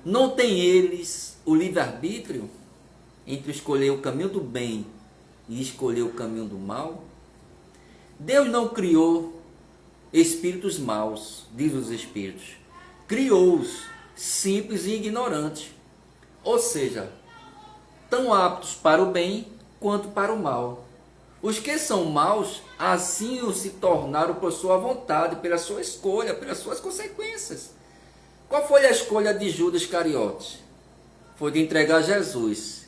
Não tem eles o livre-arbítrio entre escolher o caminho do bem e escolher o caminho do mal? Deus não criou espíritos maus, diz os espíritos. Criou-os simples e ignorantes. Ou seja, tão aptos para o bem quanto para o mal. Os que são maus, assim o se tornaram por sua vontade, pela sua escolha, pelas suas consequências. Qual foi a escolha de Judas Iscariotes? Foi de entregar Jesus,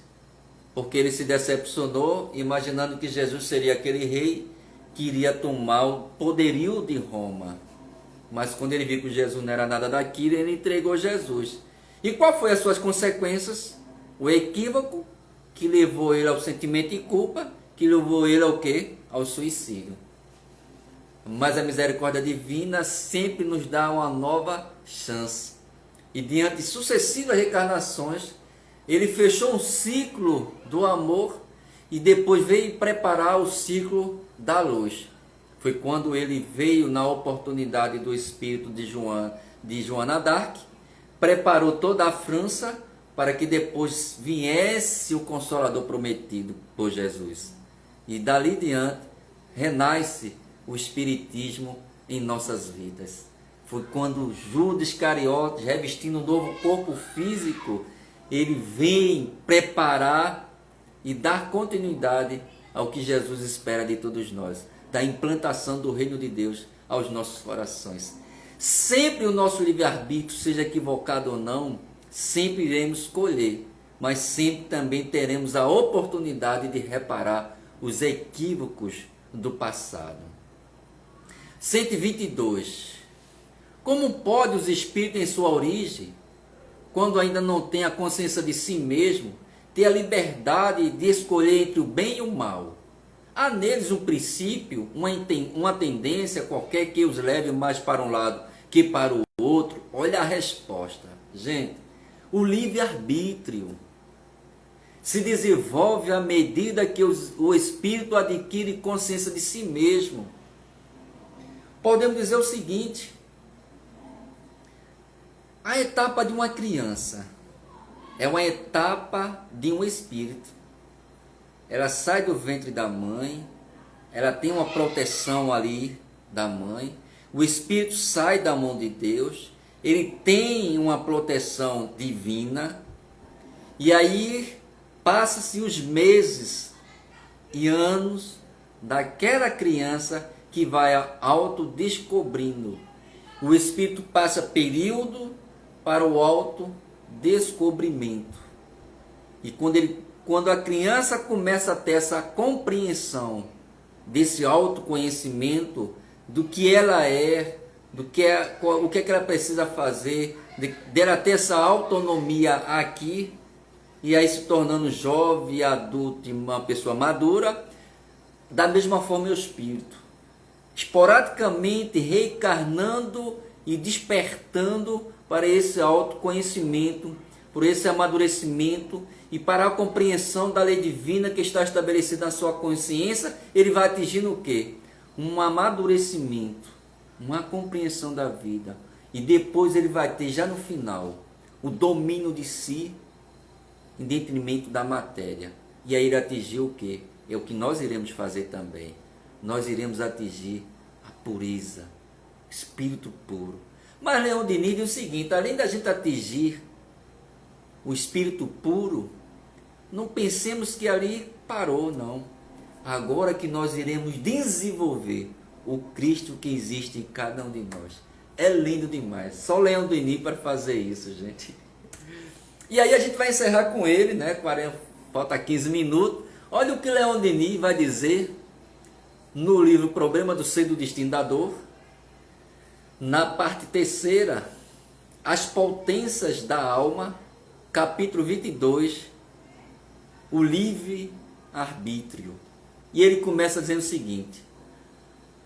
porque ele se decepcionou, imaginando que Jesus seria aquele rei que iria tomar o poderio de Roma. Mas quando ele viu que Jesus não era nada daquilo, ele entregou Jesus. E qual foi as suas consequências? O equívoco que levou ele ao sentimento de culpa, que levou ele ao quê? Ao suicídio. Mas a misericórdia divina sempre nos dá uma nova chance. E diante de sucessivas reencarnações, ele fechou um ciclo do amor e depois veio preparar o ciclo da luz. Foi quando ele veio na oportunidade do espírito de Joana d'Arc, preparou toda a França para que depois viesse o Consolador prometido por Jesus. E dali diante renasce o Espiritismo em nossas vidas. Foi quando Judas Iscariotes, revestindo um novo corpo físico, ele vem preparar e dar continuidade ao que Jesus espera de todos nós, da implantação do reino de Deus aos nossos corações. Sempre o nosso livre-arbítrio, seja equivocado ou não, sempre iremos escolher, mas sempre também teremos a oportunidade de reparar os equívocos do passado. 122. Como pode os espíritos em sua origem, quando ainda não têm a consciência de si mesmo, ter a liberdade de escolher entre o bem e o mal? Há neles um princípio, uma tendência qualquer que os leve mais para um lado que para o outro? Olha a resposta. Gente, o livre-arbítrio se desenvolve à medida que o espírito adquire consciência de si mesmo. Podemos dizer o seguinte: a etapa de uma criança é uma etapa de um espírito. Ela sai do ventre da mãe, ela tem uma proteção ali da mãe, o espírito sai da mão de Deus, ele tem uma proteção divina, e aí passa-se os meses e anos daquela criança que vai autodescobrindo. O espírito passa período para o autodescobrimento. E quando a criança começa a ter essa compreensão desse autoconhecimento, do que ela é, o que é que ela precisa fazer, dela ter essa autonomia aqui, e aí se tornando jovem, adulto e uma pessoa madura, da mesma forma é o espírito, esporadicamente reencarnando e despertando para esse autoconhecimento, por esse amadurecimento e para a compreensão da lei divina que está estabelecida na sua consciência. Ele vai atingindo o quê? Um amadurecimento, uma compreensão da vida, e depois ele vai ter já no final o domínio de si em detrimento da matéria, e aí ele atingir o quê? É o que nós iremos fazer também. Nós iremos atingir a pureza, espírito puro. Mas Leon Denis diz o seguinte: além da gente atingir o espírito puro, não pensemos que ali parou, não. Agora que nós iremos desenvolver o Cristo que existe em cada um de nós. É lindo demais. Só Leon Denis para fazer isso, gente. E aí a gente vai encerrar com ele, né? Falta 15 minutos. Olha o que Leon Denis vai dizer no livro Problema do Ser e do Destino da Dor, na parte 3ª, As Potências da Alma, capítulo 22, o livre-arbítrio. E ele começa dizendo o seguinte: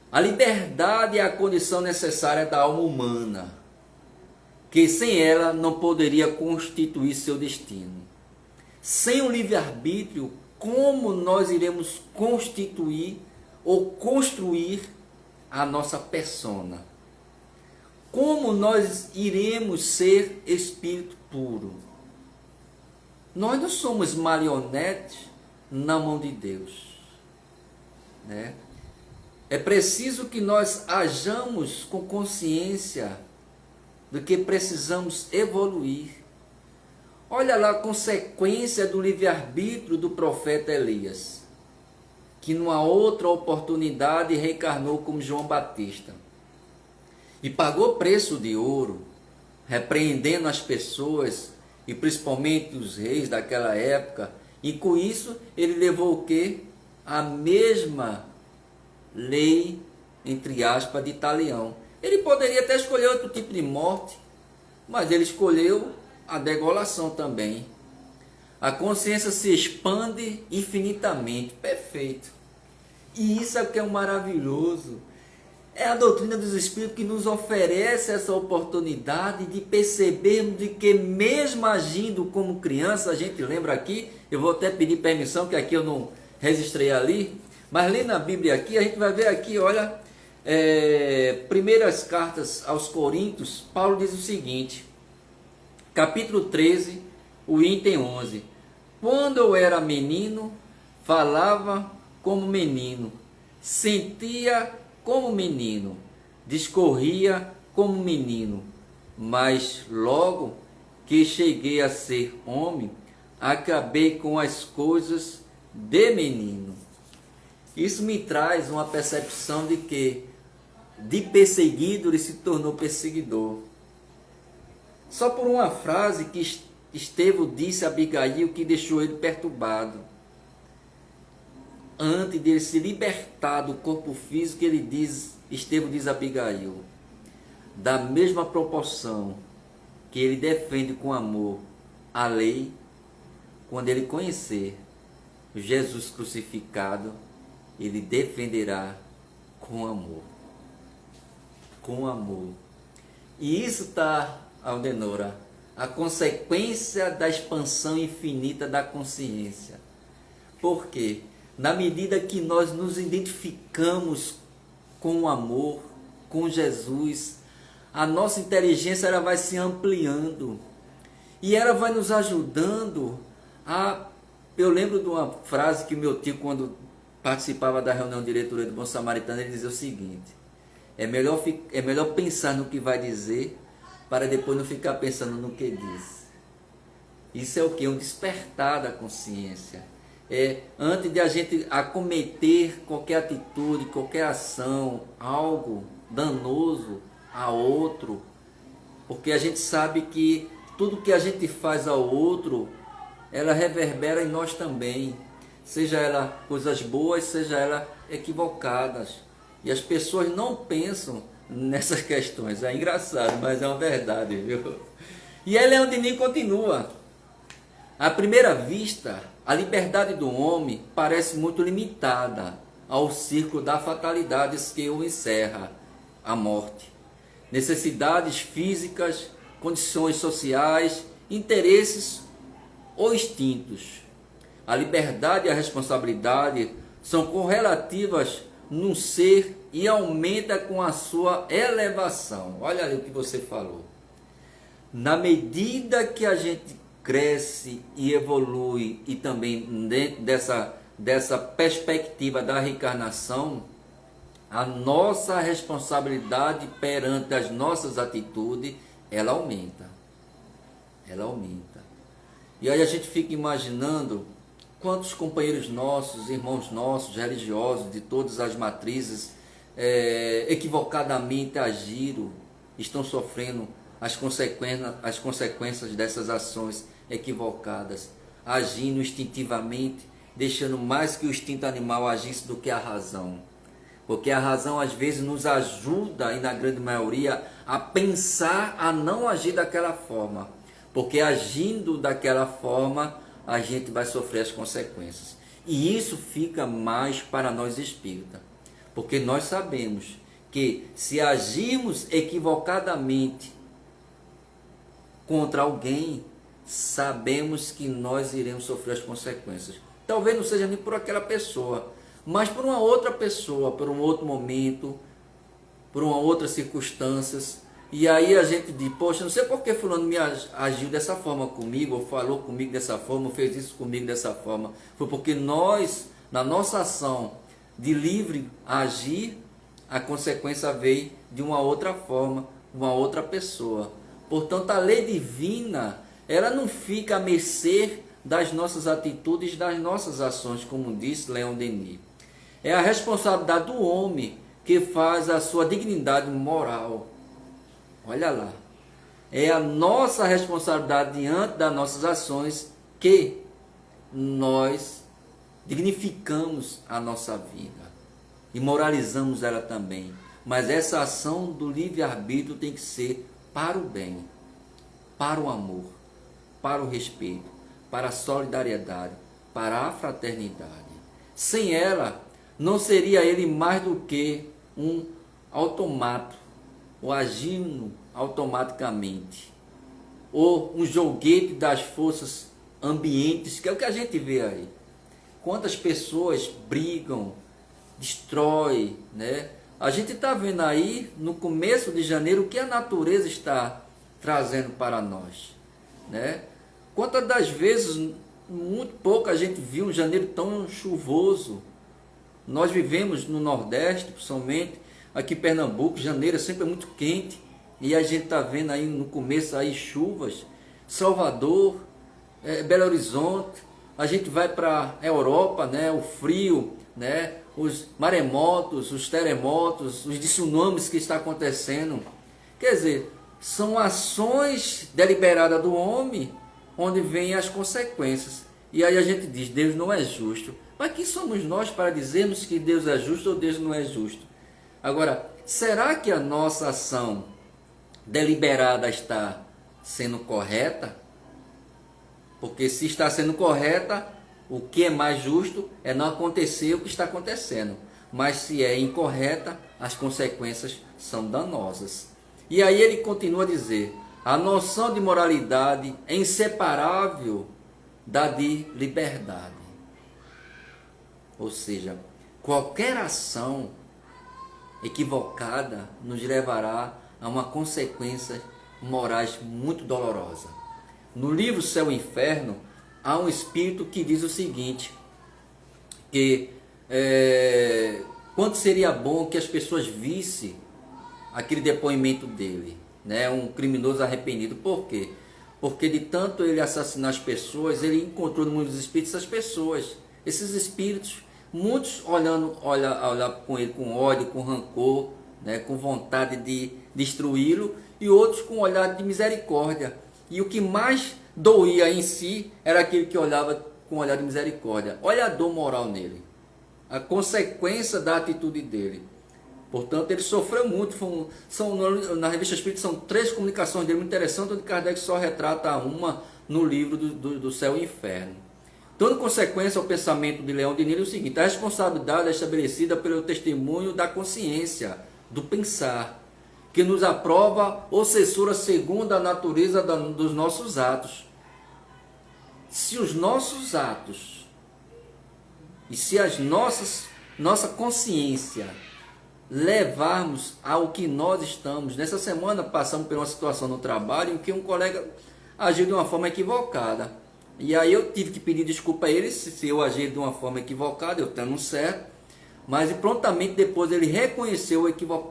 a liberdade é a condição necessária da alma humana, que sem ela não poderia constituir seu destino. Sem o livre-arbítrio, como nós iremos constituir ou construir a nossa persona? Como nós iremos ser espírito puro. Nós não somos marionetes na mão de Deus, né? É preciso que nós hajamos com consciência do que precisamos evoluir. Olha lá a consequência do livre-arbítrio do profeta Elias, que numa outra oportunidade reencarnou como João Batista e pagou preço de ouro, repreendendo as pessoas e principalmente os reis daquela época, e com isso ele levou o quê? A mesma lei, entre aspas, de Talião. Ele poderia até escolher outro tipo de morte, mas ele escolheu a degolação também. A consciência se expande infinitamente. Perfeito. E isso é o que é um maravilhoso. É a doutrina dos Espíritos que nos oferece essa oportunidade de percebermos de que mesmo agindo como criança, a gente lembra aqui, eu vou até pedir permissão, que aqui eu não registrei ali, mas lendo a Bíblia aqui, a gente vai ver aqui, olha, primeiras cartas aos Coríntios, Paulo diz o seguinte, capítulo 13, o item 11, quando eu era menino, falava como menino, sentia como menino, discorria como menino, mas logo que cheguei a ser homem, acabei com as coisas de menino. Isso me traz uma percepção de que de perseguido ele se tornou perseguidor. Só por uma frase que Estevão disse a Abigail que deixou ele perturbado. Antes de ele se libertar do corpo físico, ele diz, Estevão diz a Abigail, da mesma proporção que ele defende com amor a lei, quando ele conhecer Jesus crucificado, ele defenderá com amor. Com amor. E isso está, Aldenora, a consequência da expansão infinita da consciência. Por quê? Na medida que nós nos identificamos com o amor, com Jesus, a nossa inteligência ela vai se ampliando e ela vai nos ajudando a... Eu lembro de uma frase que meu tio, quando participava da reunião de diretoria do Bom Samaritano, ele dizia o seguinte, é melhor pensar no que vai dizer para depois não ficar pensando no que diz. Isso é o que? Um despertar da consciência. Antes de a gente acometer qualquer atitude, qualquer ação, algo danoso a outro, porque a gente sabe que tudo que a gente faz ao outro, ela reverbera em nós também, seja ela coisas boas, seja ela equivocadas. E as pessoas não pensam nessas questões. É engraçado, mas é uma verdade, viu? E aí Leon Denis continua. À primeira vista, a liberdade do homem parece muito limitada ao círculo das fatalidades que o encerra, a morte. Necessidades físicas, condições sociais, interesses ou instintos. A liberdade e a responsabilidade são correlativas no ser e aumenta com a sua elevação. Olha aí o que você falou. Na medida que a gente cresce e evolui, e também dentro dessa perspectiva da reencarnação, a nossa responsabilidade perante as nossas atitudes, ela aumenta. Ela aumenta. E aí a gente fica imaginando quantos companheiros nossos, irmãos nossos, religiosos, de todas as matrizes, equivocadamente agiram, estão sofrendo as consequências dessas ações equivocadas, agindo instintivamente, deixando mais que o instinto animal agisse do que a razão. Porque a razão às vezes nos ajuda, e na grande maioria, a pensar, a não agir daquela forma. Porque agindo daquela forma, a gente vai sofrer as consequências. E isso fica mais para nós espíritas. Porque nós sabemos que se agirmos equivocadamente contra alguém, sabemos que nós iremos sofrer as consequências. Talvez não seja nem por aquela pessoa, mas por uma outra pessoa, por um outro momento, por uma outra circunstância, E aí a gente diz, poxa, não sei por que fulano me agiu dessa forma comigo, ou falou comigo dessa forma, ou fez isso comigo dessa forma. Foi porque nós, na nossa ação de livre agir, a consequência veio de uma outra forma, uma outra pessoa. Portanto, a lei divina, ela não fica à mercê das nossas atitudes, das nossas ações, como disse Leon Denis. É a responsabilidade do homem que faz a sua dignidade moral. Olha lá. É a nossa responsabilidade diante das nossas ações que nós dignificamos a nossa vida e moralizamos ela também. Mas essa ação do livre-arbítrio tem que ser para o bem, para o amor, para o respeito, para a solidariedade, para a fraternidade. Sem ela, não seria ele mais do que um automato, ou agindo automaticamente, ou um joguete das forças ambientes, que é o que a gente vê aí. Quantas pessoas brigam, destroem, né? A gente está vendo aí, no começo de janeiro, o que a natureza está trazendo para nós, né? Quantas das vezes, muito pouco a gente viu um janeiro tão chuvoso. Nós vivemos no Nordeste, principalmente, aqui em Pernambuco, janeiro sempre é muito quente, e a gente está vendo aí no começo aí chuvas. Salvador, Belo Horizonte, a gente vai para a Europa, né? O frio, né? Os maremotos, os terremotos, os tsunamis que está acontecendo. Quer dizer, são ações deliberadas do homem, onde vêm as consequências. E aí a gente diz, Deus não é justo. Mas quem somos nós para dizermos que Deus é justo ou Deus não é justo? Agora, será que a nossa ação deliberada está sendo correta? Porque se está sendo correta, o que é mais justo é não acontecer o que está acontecendo. Mas se é incorreta, as consequências são danosas. E aí ele continua a dizer, a noção de moralidade é inseparável da de liberdade. Ou seja, qualquer ação equivocada nos levará a uma consequência morais muito dolorosa. No livro Céu e Inferno, há um espírito que diz o seguinte, que quanto seria bom que as pessoas vissem aquele depoimento dele, né? Um criminoso arrependido. Por quê? Porque de tanto ele assassinar as pessoas, ele encontrou no mundo dos espíritos essas pessoas, esses espíritos, muitos olhando com ele com ódio, com rancor, né? Com vontade de destruí-lo, e outros com olhar de misericórdia. E o que mais doía em si era aquele que olhava com olhar de misericórdia. Olha a dor moral nele, a consequência da atitude dele. Portanto, ele sofreu muito. Na revista Espírita são 3 comunicações dele muito interessantes, onde Kardec só retrata uma no livro do Céu e Inferno. Dando consequência ao pensamento de Leon Denis, é o seguinte: a responsabilidade é estabelecida pelo testemunho da consciência, do pensar, que nos aprova ou censura segundo a natureza dos nossos atos. Se os nossos atos e se as nossa consciência levarmos ao que nós estamos. Nessa semana passamos por uma situação no trabalho em que um colega agiu de uma forma equivocada. E aí eu tive que pedir desculpa a ele se eu agir de uma forma equivocada, eu estando certo. Mas prontamente depois ele reconheceu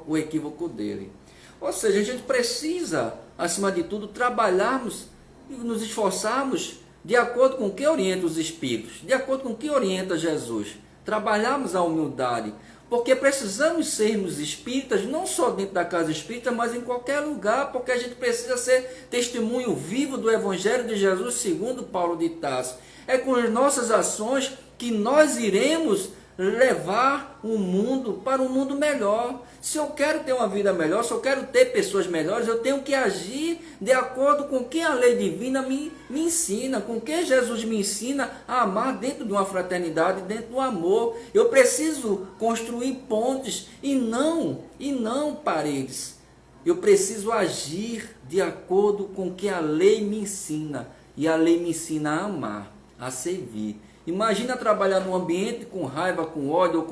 o equívoco dele. Ou seja, a gente precisa, acima de tudo, trabalharmos e nos esforçarmos de acordo com o que orienta os Espíritos, de acordo com o que orienta Jesus. Trabalharmos a humildade, porque precisamos sermos espíritas, não só dentro da casa espírita, mas em qualquer lugar, porque a gente precisa ser testemunho vivo do Evangelho de Jesus, segundo Paulo de Tarso. É com as nossas ações que nós iremos levar o mundo para um mundo melhor. Se eu quero ter uma vida melhor, se eu quero ter pessoas melhores, eu tenho que agir de acordo com o que a lei divina me ensina, com o que Jesus me ensina a amar dentro de uma fraternidade, dentro do amor. Eu preciso construir pontes e não paredes. Eu preciso agir de acordo com o que a lei me ensina. E a lei me ensina a amar, a servir. Imagina trabalhar num ambiente com raiva, com ódio,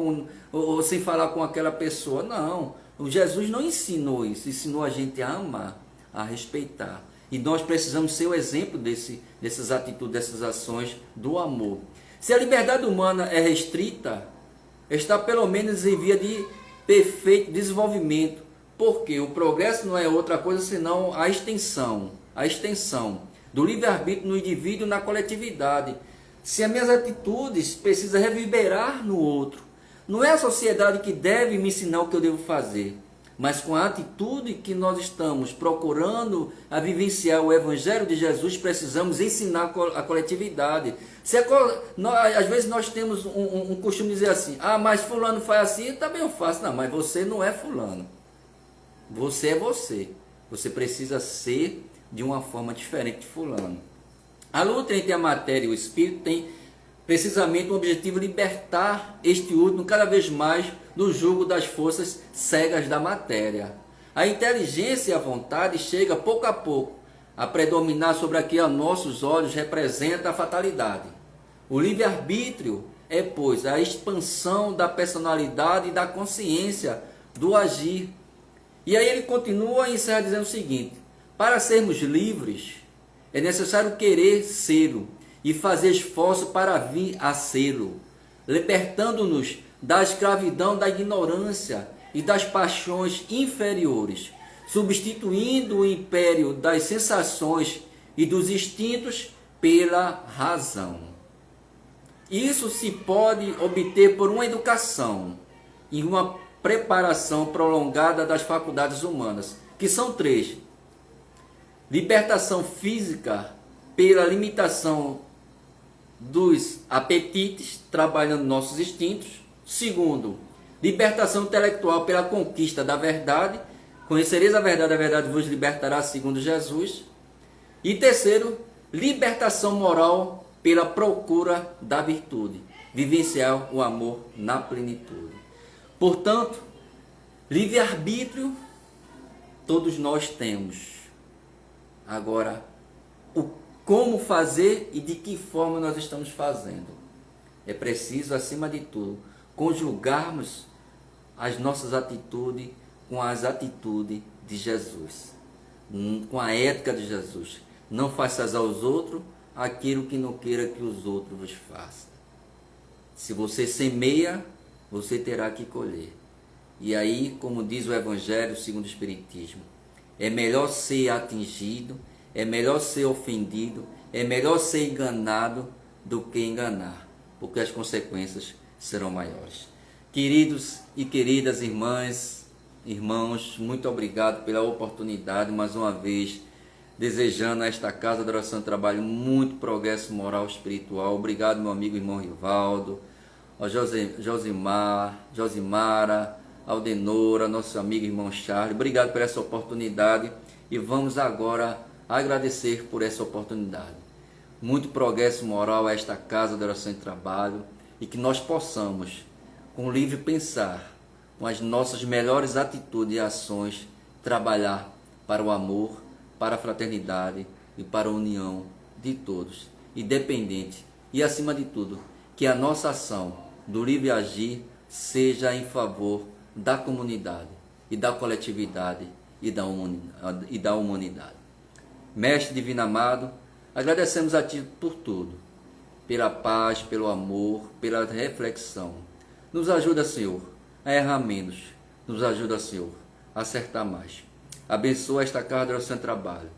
ou sem falar com aquela pessoa. Não, O Jesus não ensinou isso, ensinou a gente a amar, a respeitar. E nós precisamos ser o exemplo dessas atitudes, dessas ações do amor. Se a liberdade humana é restrita, está pelo menos em via de perfeito desenvolvimento. Porque o progresso não é outra coisa senão a extensão do livre-arbítrio no indivíduo e na coletividade. Se as minhas atitudes precisam reverberar no outro, não é a sociedade que deve me ensinar o que eu devo fazer, mas com a atitude que nós estamos procurando a vivenciar o Evangelho de Jesus, precisamos ensinar a coletividade. Às vezes nós temos um costume de dizer assim, mas fulano faz assim, também eu faço. Não, mas você não é fulano. Você é você. Você precisa ser de uma forma diferente de fulano. A luta entre a matéria e o espírito tem precisamente o objetivo de libertar este último cada vez mais do jugo das forças cegas da matéria. A inteligência e a vontade chega pouco a pouco a predominar sobre aquilo que a nossos olhos representa a fatalidade. O livre-arbítrio é, pois, a expansão da personalidade e da consciência do agir. E aí ele continua e encerra dizendo o seguinte: para sermos livres, é necessário querer sê-lo e fazer esforço para vir a sê-lo, libertando-nos da escravidão da ignorância e das paixões inferiores, substituindo o império das sensações e dos instintos pela razão. Isso se pode obter por uma educação e uma preparação prolongada das faculdades humanas, que são 3. Libertação física pela limitação dos apetites, trabalhando nossos instintos. 2, libertação intelectual pela conquista da verdade. Conhecereis a verdade vos libertará, segundo Jesus. E 3, libertação moral pela procura da virtude, vivenciar o amor na plenitude. Portanto, livre-arbítrio todos nós temos. Agora, o como fazer e de que forma nós estamos fazendo. É preciso, acima de tudo, conjugarmos as nossas atitudes com as atitudes de Jesus, com a ética de Jesus. Não faças aos outros aquilo que não queira que os outros vos façam. Se você semeia, você terá que colher. E aí, como diz o Evangelho segundo o Espiritismo, é melhor ser atingido, é melhor ser ofendido, é melhor ser enganado do que enganar, porque as consequências serão maiores. Queridos e queridas irmãs, irmãos, muito obrigado pela oportunidade, mais uma vez, desejando a esta Casa de Oração e Trabalho muito progresso moral e espiritual. Obrigado, meu amigo irmão Rivaldo, ao Josimara, Aldenora, nosso amigo irmão Charles. Obrigado por essa oportunidade e vamos agora agradecer por essa oportunidade. Muito progresso moral a esta Casa de Oração e Trabalho e que nós possamos, com livre pensar, com as nossas melhores atitudes e ações, trabalhar para o amor, para a fraternidade e para a união de todos, independente e, acima de tudo, que a nossa ação do livre agir seja em favor da comunidade e da coletividade e da humanidade. Mestre Divino Amado, agradecemos a Ti por tudo, pela paz, pelo amor, pela reflexão. Nos ajuda, Senhor, a errar menos. Nos ajuda, Senhor, a acertar mais. Abençoa esta Casa de Oração e Trabalho.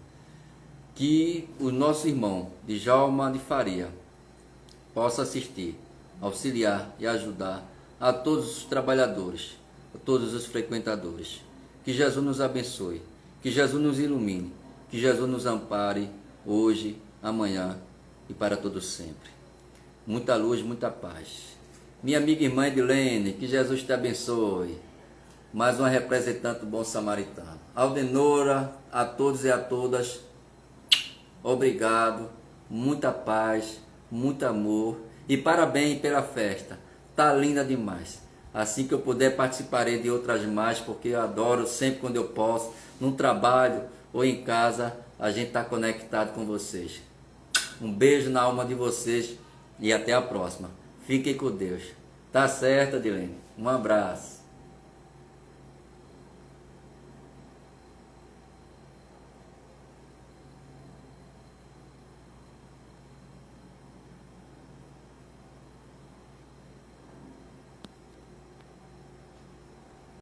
Que o nosso irmão, Djalma de Faria, possa assistir, auxiliar e ajudar a todos os trabalhadores, a todos os frequentadores. Que Jesus nos abençoe, que Jesus nos ilumine, que Jesus nos ampare hoje, amanhã e para todos sempre. Muita luz, muita paz. Minha amiga irmã Edilene, que Jesus te abençoe. Mais uma representante do Bom Samaritano. Aldenora, a todos e a todas, obrigado, muita paz, muito amor e parabéns pela festa. Tá linda demais. Assim que eu puder, participarei de outras mais, porque eu adoro sempre quando eu posso, no trabalho ou em casa, a gente está conectado com vocês. Um beijo na alma de vocês e até a próxima. Fiquem com Deus. Tá certo, Adilene? Um abraço.